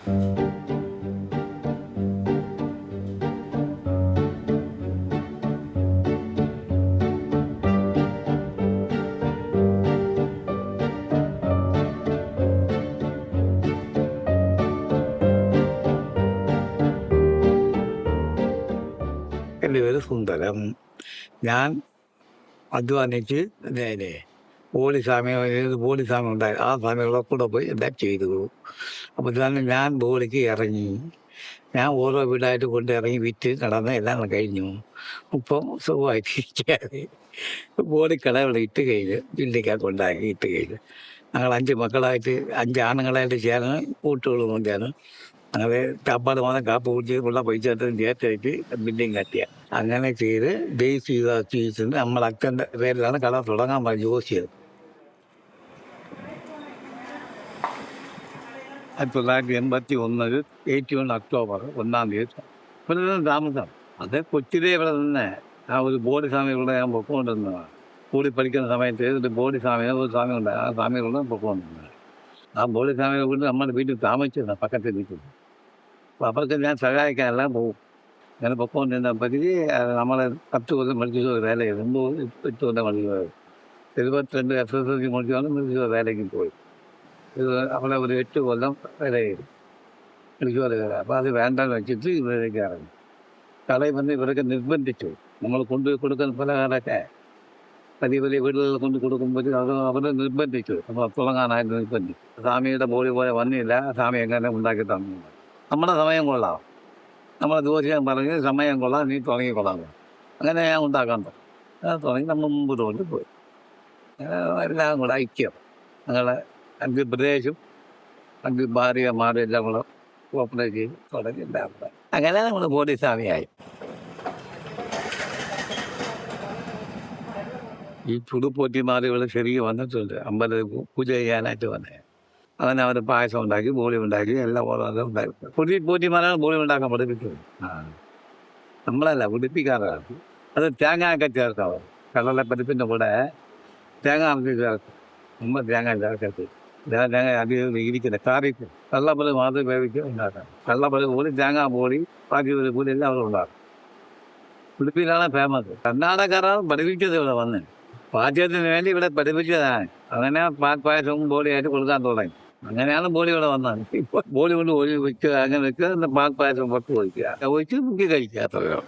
എൻ്റെ പേര് സുന്ദരം. ഞാൻ അധ്വാനിച്ച് നേരെ ബോഡി സമയം ഉണ്ടായി. ആ സമയങ്ങളെ കൂടെ പോയി എല്ലാം ചെയ്തു. അപ്പോൾ തന്നെ ഞാൻ ബോഡിക്ക് ഇറങ്ങി. ഞാൻ ഓരോ വീടായിട്ട് കൊണ്ട് ഇറങ്ങി വിറ്റ് നടന്ന് എല്ലാം കഴിഞ്ഞു. ഇപ്പം സുഖമായിട്ടിരിക്കുകയാണ്. ബോഡി കടവിടെ ഇട്ട് കഴിഞ്ഞ് ജില്ലയ്ക്ക് കൊണ്ടാക്കി ഇട്ട് കഴിഞ്ഞ് ഞങ്ങൾ 5 മക്കളായിട്ട് 5 ആണുങ്ങളായിട്ട് ചേർന്ന് കൂട്ടുകളും കൊണ്ടാണ് അങ്ങനെ ചാപ്പാട് മാത്രം കാപ്പ് കുടിച്ച് ഉള്ള പൈസ ചേർത്തായിട്ട് ബില്ലിങ് കട്ടിയ അങ്ങനെ ചെയ്ത് ബേസ് ചെയ്ത് നമ്മൾ അച്ഛൻ്റെ പേരിലാണ് കട തുടങ്ങാൻ പറഞ്ഞ് ജോസിയത്. 1981 81 ഒക്ടോബർ 1-ാം തീയതി ഇവിടെ നിന്ന് താമസം. അത് കൊച്ചിലെ ഇവിടെ നിന്ന് ആ ഒരു ബോഡി സ്വാമികളുടെ ഞാൻ പൊക്കോണ്ടിരുന്നതാണ്. കൂടി പഠിക്കുന്ന സമയത്ത് ഒരു ബോഡി സ്വാമികൾ ഒരു സ്വാമി ഉണ്ട്. ആ സ്വാമികളുടെ പൊക്കോണ്ടിരുന്നത്. ആ ബോഡി സ്വാമികളെ കൊണ്ട് നമ്മുടെ വീട്ടിൽ താമസിച്ചിരുന്ന പക്കത്തെ വീട്ടിൽ. അപ്പോൾ അവർക്ക് ഞാൻ സഹായിക്കാനെല്ലാം പോകും. അങ്ങനെ പൊക്കോണ്ടിരുന്നപ്പോഴത്തേക്ക് നമ്മളെ 10 കൊല്ലം മെഡിക്കൽ വേല ചെയ്തു. 8 കൊല്ലം മെഡിക്കൽ 72 SSLC മുടിച്ചാണ് മെഡിക്കൽ വേലയ്ക്ക് പോയി. ഇത് അവിടെ ഒരു 8 കൊല്ലം വില ചെയ്തു മെഡിക്കൽ വേല. അപ്പോൾ അത് വേണ്ടെന്ന് വെച്ചിട്ട് ഇവരേക്ക് ഇറങ്ങി. കടയിൽ വന്ന് ഇവരൊക്കെ നിർബന്ധിച്ചു. നമ്മൾ കൊണ്ടുപോയി കൊടുക്കുന്ന പലഹാരമൊക്കെ വലിയ വലിയ വീടുകളിൽ കൊണ്ട് കൊടുക്കുമ്പോൾ അത് അവരെ നിർബന്ധിച്ചു. നമ്മൾ തുടങ്ങാനായിട്ട് നിർബന്ധിച്ചു. സ്വാമിയുടെ ബോഡി പോലെ വന്നില്ല. സ്വാമി എങ്ങനെ ഉണ്ടാക്കി തന്നു. നമ്മുടെ സമയം കൊള്ളാം. നമ്മളെ ജോലിയാൻ പറഞ്ഞ് സമയം കൊള്ളാം, നീ തുടങ്ങിക്കൊള്ളാം. അങ്ങനെ ഞാൻ ഉണ്ടാക്കാൻ തുടങ്ങി. നമ്മൾ മുമ്പ് കൊണ്ട് പോയി. എല്ലാം കൂടെ ഐക്യം. ഞങ്ങളെ 5 പ്രദേശം 5 ഭാര്യമാരും എല്ലാം കൂടെ കോപ്പറേറ്റ് ചെയ്ത് തുടങ്ങി എല്ലാം കൂടെ. അങ്ങനെ നമ്മൾ ബോഡി സ്വാമിയായി. ഈ പുതുപോറ്റിമാരുകൾ ശരിക്കും വന്നിട്ടുണ്ട്. അമ്പലത്തിൽ പൂജ ചെയ്യാനായിട്ട് വന്നേ. അങ്ങനെ അവർ പായസം ഉണ്ടാക്കി ബോളി ഉണ്ടാക്കി എല്ലാം ഓരോ ഉണ്ടാക്കി. പോറ്റിമാരാണ് ബോളി ഉണ്ടാക്കാൻ പഠിപ്പിച്ചത്. നമ്മളല്ല പിടിപ്പിക്കാറാണ്. അത് തേങ്ങയൊക്കെ ചേർക്കാവും. കടലപ്പരിപ്പിൻ്റെ കൂടെ തേങ്ങ അരച്ച് ചേർക്കും. തേങ്ങ ചേർക്കത്ത് തേങ്ങ അധികം ഇരിക്കില്ല. കറിക്കും വെള്ളപ്പല് മാത്രം വേവിച്ച് ഉണ്ടാക്കാം. വെള്ളപ്പല് പോലും തേങ്ങ പോളി ബാക്കി ഒരു കൂടി എല്ലാം അവിടെ ഉണ്ടാക്കും. ഉടുപ്പിയിലാണ് ഫേമസ്. കർണാടകക്കാരാണ് പഠിപ്പിച്ചത്. ഇവിടെ വന്ന് പാചകത്തിന് വേണ്ടി ഇവിടെ പഠിപ്പിച്ചതാണ്. അങ്ങനെ പാൽപ്പായസവും ബോളിയായിട്ട് കൊടുക്കാൻ തുടങ്ങി. അങ്ങനെയാണ് ബോളി ഇവിടെ വന്നത്. ഇപ്പോൾ ബോളി കൊണ്ട് വെക്കുക, അങ്ങനെ വെക്കുക, പാൽപ്പായസം പുറത്ത് ഒഴിക്കുക, ഒഴിച്ച് മുക്കി കഴിക്കുക. അത്രയോ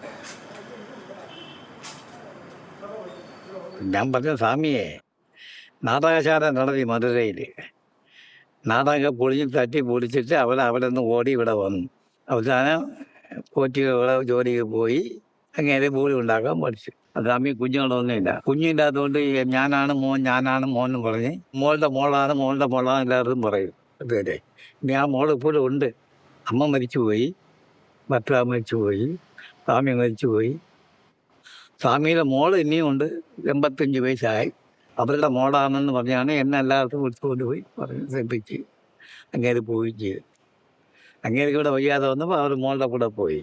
ഞാൻ പറഞ്ഞ സ്വാമിയെ നാടകശാല നടത്തി മധുരയിൽ. നാടകം തട്ടി പൊളിച്ചിട്ട് അവിടെ നിന്ന് ഓടി ഇവിടെ വന്നു. അവസാനം പോറ്റിയുടെ ജോലിക്ക് പോയി. അങ്ങനെ ബോളി ഉണ്ടാക്കാൻ പഠിച്ചു. അത് അമ്മി കുഞ്ഞുങ്ങളൊന്നുമില്ല. കുഞ്ഞില്ലാത്തതുകൊണ്ട് ഞാനാണ് മോൻ എന്ന് പറഞ്ഞ് മോളുടെ മോളാണ് എല്ലാവരും പറയും. അതുവരെ ഇനി ആ മോൾ ഇപ്പോഴും ഉണ്ട്. അമ്മ മരിച്ചുപോയി, ഭർത്താവ് മരിച്ചുപോയി, സ്വാമി മരിച്ചുപോയി. സ്വാമിയുടെ മോള് ഇനിയും ഉണ്ട്. 85 വയസ്സായി. അവരുടെ മോളാണെന്ന് പറഞ്ഞാണ് എന്നെ എല്ലാവർക്കും വിളിച്ചുകൊണ്ട് പോയി പറഞ്ഞ് ശ്രദ്ധിച്ച് അങ്ങേര് പോവുകയും ചെയ്തു. അങ്ങേർക്ക് ഇവിടെ വയ്യാതെ വന്നപ്പോൾ അവർ മോളുടെ കൂടെ പോയി.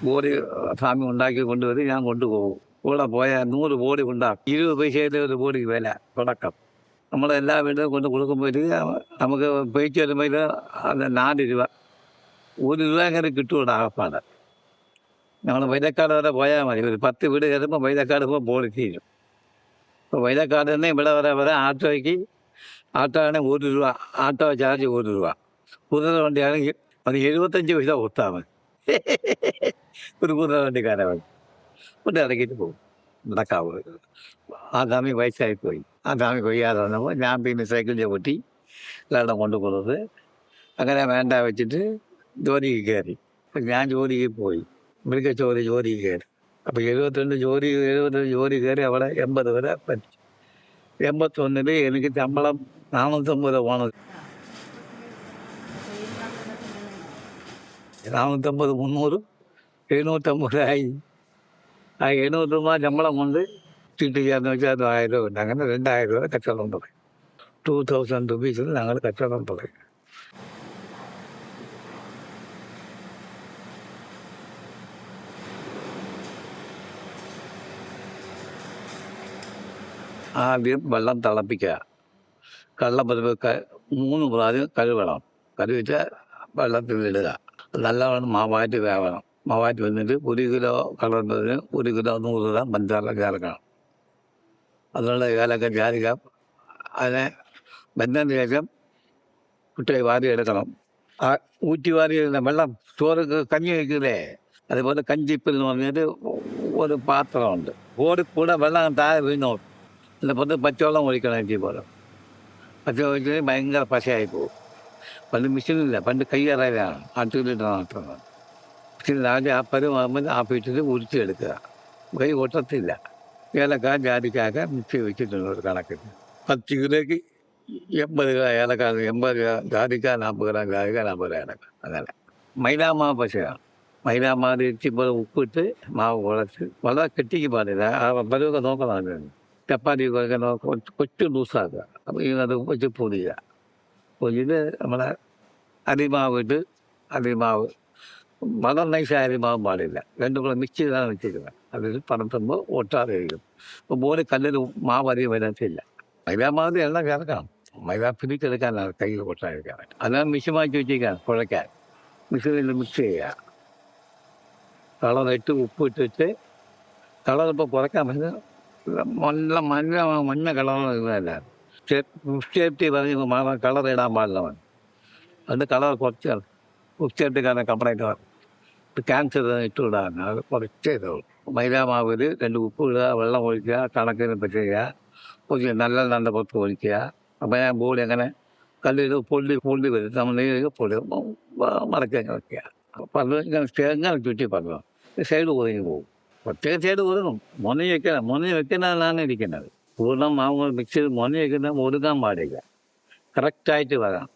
ബോഡി സ്വാമി ഉണ്ടാക്കി കൊണ്ടുവരും, ഞാൻ കൊണ്ടുപോകും. കൂടെ പോയാൽ 100 ബോഡി ഉണ്ടാക്കും. 20 പൈസയുടെ ഒരു ബോഡി വില തുടക്കം. നമ്മളെല്ലാ വീടും കൊണ്ട് കൊടുക്കുമ്പോഴത്തേക്ക് നമുക്ക് പൈസ വരുമ്പോൾ 4 രൂപ 1 രൂപ അങ്ങനെ കിട്ടുമോ ആകപ്പാട്. ഞങ്ങൾ വൈതക്കാട് വരെ പോയാൽ മതി. ഒരു 10 വീട് കയറുമ്പോൾ വൈതക്കാട് ഇപ്പോൾ ബോഡി തീരും. ഇപ്പോൾ വൈതക്കാട് നിന്ന് ഇവിടെ വരെ ആട്ടോയ്ക്ക് ആണെങ്കിൽ 1 രൂപ. ആട്ടോ ചാർജ് 1 രൂപ. കുതിര വണ്ടിയാണെങ്കിൽ അത് 75 പൈസ കൊടുത്താൽ മതി. ഒരു കുതിര വണ്ടിക്കാരെ മതി. കൊണ്ട് ഇറക്കിയിട്ട് പോകും. നടക്കാവൂ. ആ സ്വാമി വയസ്സായിപ്പോയി. ആ സ്വാമി കൊയ്യാതെ വന്നപ്പോൾ ഞാൻ പിന്നെ സൈക്കിൾ ചവിട്ടി എല്ലായിടം കൊണ്ടു കൊടുത്ത് അങ്ങനെ വേണ്ട വെച്ചിട്ട് ജോലിക്ക് കയറി. ഞാൻ ജോലിക്ക് പോയി. മെഡിക്കൽ ജോലിക്ക് കയറി. അപ്പോൾ 72 ജോലി കയറി അവിടെ 80 വരെ പറ്റി. 81 എനിക്ക് ശമ്പളം 450 പോണത്. 450 300 750 ആയി. ആ 700 രൂപ ശമ്പളം കൊണ്ട് ചീട്ട് ചെയ്യാന്ന് വെച്ചാൽ അത് 1000 രൂപ ഉണ്ട്. അങ്ങനെ 2000 രൂപ കച്ചവടം തുടങ്ങി. 2000 റുപ്പീസിൽ ഞങ്ങൾ കച്ചവടം തുടങ്ങി. ആദ്യം വെള്ളം തിളപ്പിക്കുക. കള്ളപ്പരിപ്പ് 3 പ്രാവശ്യം കഴുകണം. കഴുകിച്ച് വെള്ളത്തിലിടുക. നല്ലവണ്ണം മാവായിട്ട് വേവണം. മാവായിട്ട് വന്നിട്ട് 1 കിലോ കളറിന് 1 കിലോ 100 ഗ്രാം പഞ്ചസാര ചേർക്കണം. അതിനുള്ള ഏലക്ക ജാതിക്ക അതിനെ വെന്തതിന് ശേഷം കുട്ടിയെ വാരിയെടുക്കണം. ആ ഊറ്റി വാരിയെടുക്കുന്ന വെള്ളം ചോറ് കഞ്ഞി വയ്ക്കില്ലേ, അതുപോലെ കഞ്ചിപ്പിൽ എന്ന് പറഞ്ഞിട്ട് ഒരു പാത്രമുണ്ട്. കൂടെ വെള്ളം താഴെ വീണോട്ടും. അതിൻ്റെ പുറത്ത് പച്ചവെള്ളം ഒഴിക്കണം. എനിക്ക് പോലെ പച്ചവെള്ളം ഒഴിച്ചാൽ ഭയങ്കര പശയായി പോകും. പണ്ട് മെഷീനില്ല, പണ്ട് കയ്യറയിലാണ് ആട്ടുകളിട്ട് നടത്തുന്നത്. മെഷീനിൽ ആദ്യം ആ പരുവാകുമ്പോൾ ആപ്പിച്ചിട്ട് ഉരുത്തിയെടുക്കുക. കൈ ഒട്ടത്തില്ല. ഏലക്ക ജാതിക്കാക്ക മിക്സി വെച്ചിട്ടുണ്ട് ഒരു കണക്കിന്. 10 കിലോയ്ക്ക് 80 ഗ്രാം ഏലക്ക, 80 ഗ്രാം ജാതിക്ക, 40 ഗ്രാം ജാതിക്ക, 40 ഗ്രാം ഏലക്ക. അങ്ങനെ മൈദാമാവ് പശയാണ്. മൈദാമാവ് ഇച്ചിപ്പോൾ ഉപ്പിട്ട് മാവ് കുഴച്ച് വളരെ കെട്ടിക്ക് പാടില്ല. ആ പരുവൊക്കെ നോക്കണം. ചപ്പാത്തി കുഴക്കാൻ കൊച്ചു ലൂസാക്കുക. അപ്പോൾ ഇത് വെച്ച് പൊതിയുക. പൊതിഞ്ഞ് നമ്മളെ അരിമാവ് ഇട്ട് അരിമാവ് വളരെ നൈസായ അരിമാവും പാടില്ല. രണ്ടും കൂടെ മിക്സ് ചെയ്താണ് വെച്ചിരിക്കുന്നത്. അതിൽ പറത്തുമ്പോൾ ഒട്ടാതെ ഇരിക്കും. അപ്പോൾ ബോഡി കല്ലിൽ മാവ് അധികം വരത്തില്ല. മൈദാമാവിൻ്റെ എണ്ണ ചേർക്കണം. മൈദാ പിടിച്ചെടുക്കാനാണ് കൈ കൊട്ടാതിരിക്കാനായിട്ട്. അതാണ് മിഷുമായി വെച്ചിരിക്കുകയാണ് കുഴയ്ക്കാൻ. മിഷനിൽ മിക്സ് ചെയ്യുക. കളറിട്ട് ഉപ്പിട്ട് വെച്ച് കളറിപ്പോൾ കുറയ്ക്കാൻ പറ്റുന്ന നല്ല മഞ്ഞ കളറാണ് ഇതല്ല. ഫിഫ്റ്റി പറഞ്ഞ് കളർ ഇടാൻ പാടില്ല. അതിൻ്റെ കളർ കുറച്ച് 50 കാരണം കംപ്ലൈൻറ്റ് വരും. ക്യാൻസർ ഇട്ട് വിടാൻ അത് കുറച്ച് ഇതുള്ളൂ. മൈദാമാവിൽ 2 ഉപ്പ് ഇടുക, വെള്ളം ഒഴിക്കുക, കണക്കിന് ചെയ്യുക. ഒഴിക്കുക, നല്ല പുറത്ത് ഒഴിക്കുക. അപ്പോൾ ഞാൻ ബോഡി അങ്ങനെ കല്ലിൽ പൊള്ളി വരും. നമ്മൾ പൊള്ളി മടക്കി വയ്ക്കുക. അപ്പോൾ അത് ഇങ്ങനെ ചുറ്റി പറഞ്ഞു സൈഡ് ഒതുങ്ങി പോകും. പ്രത്യേക സൈഡ് ഒതുങ്ങും. മുനഞ്ഞ് വെക്കുന്നതാണ് ഇരിക്കുന്നത്. പൂർണ്ണം മാവ് മിക്സ് ചെയ്ത് മുനഞ്ഞ് വെക്കുന്നത് ഒതുങ്ങാൻ പാടില്ല. കറക്റ്റായിട്ട് വരാം.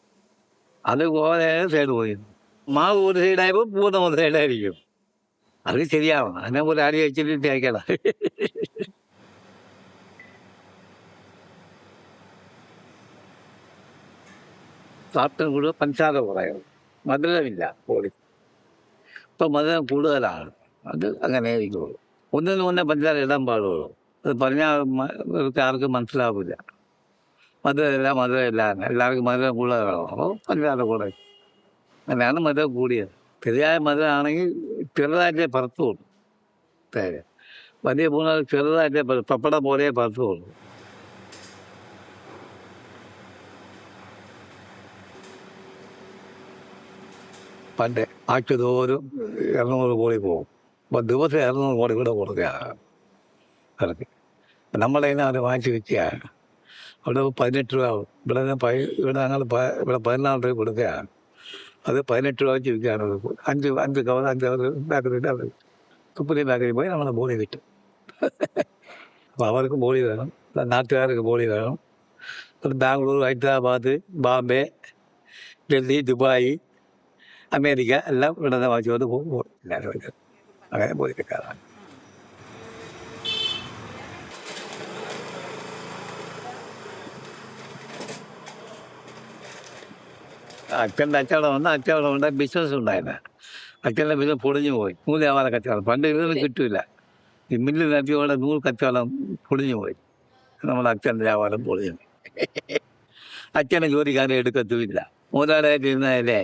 അതുപോലെ സൈഡ് പോയി മാവ് ഒരു സൈഡായപ്പോൾ പൂർണ്ണം ഒരു സൈഡായിരിക്കും. അത് ശരിയാവണം. അതിനെ പോലെ അരി വെച്ചിട്ട് തേക്കണം. സാപ്പിന് കൂടുതൽ പഞ്ചസാര കുറയും. മധുരമില്ല ബോഡി. ഇപ്പം മധുരം കൂടുതലാണ്. അത് അങ്ങനെ ആയിരിക്കുള്ളൂ. ഒന്നിന് മുന്നേ പഞ്ചസാര ഇടാൻ പാടുള്ളൂ. അത് പറഞ്ഞാൽ ആർക്കും മനസ്സിലാവില്ല. മധുരമില്ല എല്ലാവർക്കും മധുരം കൂടുതലാണ്. അപ്പോൾ പഞ്ചസാര കൂടെ അങ്ങനെയാണ് മധുരം കൂടിയത്. ശരിയായ മധുരമാണെങ്കിൽ ചെറുതായിട്ടേ പറത്തുള്ളൂ. വലിയ പൂണ ചെറുതായിട്ടേ പപ്പട പോലെ പറത്തുള്ളൂ. പണ്ട് ആഴ്ചതോറും 200 കോടി പോകും. അപ്പോൾ ദിവസം 200 കോടി കൂടെ കൊടുക്കുകയാണ് കണക്ക്. നമ്മളെ അത് വാങ്ങിച്ച് വെക്കുകയാണ്. അവിടെ 18 രൂപ ആവും. ഇവിടെ ഞങ്ങൾ ഇവിടെ 14 രൂപ കൊടുക്കുകയാണ്. അത് 18 രൂപ വെച്ച് വിൽക്കുകയാണ്. 5 കവർ ബാക്കറി അവർ തുപ്പലി ബാക്കറി പോയി നമ്മളെ ബോഡി കിട്ടും. അപ്പോൾ അവർക്ക് ബോഡി വേണം, നാട്ടുകാർക്ക് ബോഡി വേണം. ബാംഗ്ലൂർ, ഹൈദരാബാദ്, ബാംബെ, ഡൽഹി, ദുബായ്, അമേരിക്ക എല്ലാം ഇവിടെ നിന്ന് വാങ്ങിച്ചുകൊണ്ട് പോകും. എല്ലാവരും അങ്ങനെ ബോഡി കിട്ടാറാണ്. അച്ഛൻ്റെ അച്ചവടം ഉണ്ട്, ബിസിനസ് ഉണ്ടായിരുന്നു. അച്ഛൻ്റെ ബിസിനസ് പൊളിഞ്ഞു പോയി. നൂലാവാതെ കച്ചവടം പണ്ട് ഇതൊന്നും കിട്ടില്ല. ഈ മില്ലിൽ നടത്തിയോടെ 100 കച്ചവടം പൊളിഞ്ഞു പോയി. നമ്മുടെ അച്ഛൻ്റെ വ്യാപാരം പൊളിഞ്ഞു. അച്ഛനെ ജോലിക്കാരെ എടുക്കത്തുമില്ല. മുതലാളിയായിട്ട് ഇരുന്നതല്ലേ.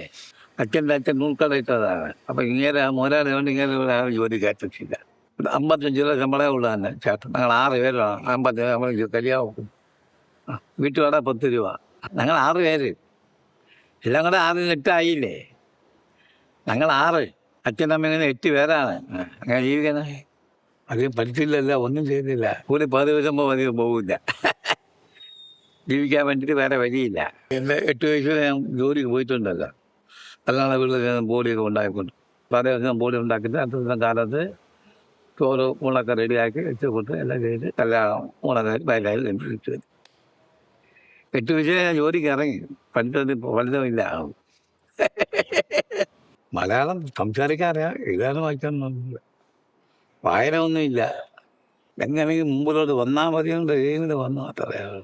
അച്ഛൻ്റെ അച്ഛൻ നൂൽക്കട ഇട്ടതാണ്. അപ്പം ഇങ്ങനെ മുതലാളി കൊണ്ട് ഇങ്ങനെ ജോലി കയറ്റില്ല. 55 രൂപ ശമ്പളമേ ഉള്ളൂ തന്നെ ചേട്ടൻ. ഞങ്ങൾ 6 പേരാണ്. 50 കല്യാവും. വീട്ടുകട 10 രൂപ. ഞങ്ങൾ 6 പേര്. എല്ലാം കൂടെ 6 8 ആയില്ലേ. ഞങ്ങൾ 6, അച്ഛനമ്മ ഇങ്ങനെ 8 പേരാണ്. അങ്ങനെ ജീവിക്കണേ. അധികം പഠിച്ചില്ലല്ലോ, ഒന്നും ചെയ്തില്ല. കൂടി 10 ദിവസം അധികം പോകില്ല. ജീവിക്കാൻ വേണ്ടിയിട്ട് വേറെ വഴിയില്ല. എൻ്റെ 8 വയസ്സിൽ ഞാൻ ജോലിക്ക് പോയിട്ടുണ്ടല്ലോ. കല്യാണ വീട്ടിൽ ബോഡിയൊക്കെ ഉണ്ടായിക്കൊണ്ട് പല ദിവസം ബോഡി ഉണ്ടാക്കിയിട്ട് അടുത്ത ദിവസം കാലത്ത് ചോറ് ഊണൊക്കെ റെഡിയാക്കി വെച്ച് കൊടുത്ത് എല്ലാം ചെയ്ത് കല്യാണം ഊണൊക്കെ വയലായി കണ്ടുപിടിച്ചു. 8 വയസ്സിൽ ഞാൻ ജോലിക്ക് ഇറങ്ങി. പഠിത്തമില്ല. മലയാളം സംസാരിക്കാൻ അറിയാം, എഴുതാനും വായിക്കാനൊന്നുമില്ല, വായന ഒന്നുമില്ല. എങ്ങനെയെങ്കിലും മുമ്പിലോട്ട് വന്നാൽ മതിയുണ്ട്. ഏത് വന്നു അത്രയാണ്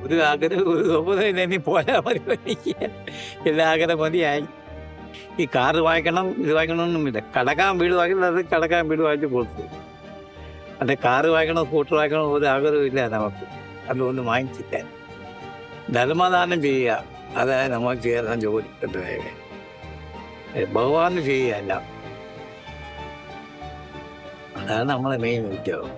ഒരു ആഗ്രഹം. ഒരു സ്വപ്നം ഇനി പോയാൽ മതി. എല്ലാ ആഗ്രഹം മതിയായി. ഈ കാറ് വായിക്കണം, ഇത് വായിക്കണമെന്നൊന്നുമില്ല. കടക്കാൻ വീട് വായിക്കുന്നത് കടക്കാൻ വീട് വായിച്ച് കൊടുത്തു. അല്ലെ കാറ് വാങ്ങിക്കണോ സ്കൂട്ടർ വാങ്ങിക്കണോ ഒരു ആഗ്രഹമില്ല നമുക്ക്. അതൊന്നും വാങ്ങിച്ചില്ല. ധർമ്മദാനം ചെയ്യുക, അതായത് നമ്മൾ ചെയ്യുന്ന ജോലി. ഭഗവാന് ചെയ്യുകയല്ല, അതാണ് നമ്മളെ മെയിൻ ഉദ്യോഗം.